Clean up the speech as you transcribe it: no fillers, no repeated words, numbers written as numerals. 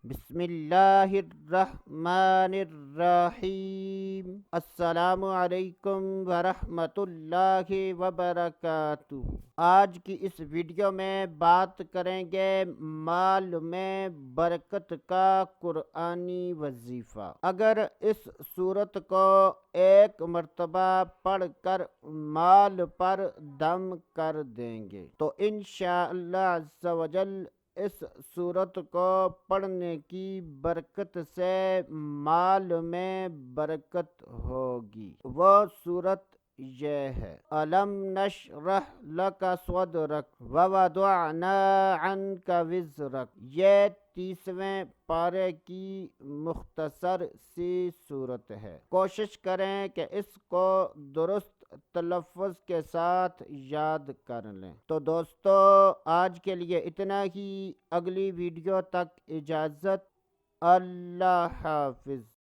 بسم اللہ الرحمن الرحیم۔ السلام علیکم ورحمۃ اللہ وبرکاتہ۔ آج کی اس ویڈیو میں بات کریں گے مال میں برکت کا قرآنی وظیفہ۔ اگر اس صورت کو ایک مرتبہ پڑھ کر مال پر دم کر دیں گے تو انشاءاللہ عز و جل اس صورت کو پڑھنے کی برکت سے مال میں برکت ہوگی۔ وہ صورت یہ ہے: أَلَمْ نَشْرَحْ لَكَ صَدْرَكَ وَوَضَعْنَا عَنْكَ وِزْرَكَ۔ یہ 30ویں پارے کی مختصر سی صورت ہے۔ کوشش کریں کہ اس کو درست تلفظ کے ساتھ یاد کر لیں۔ تو دوستو، آج کے لیے اتنا ہی۔ اگلی ویڈیو تک اجازت۔ اللہ حافظ۔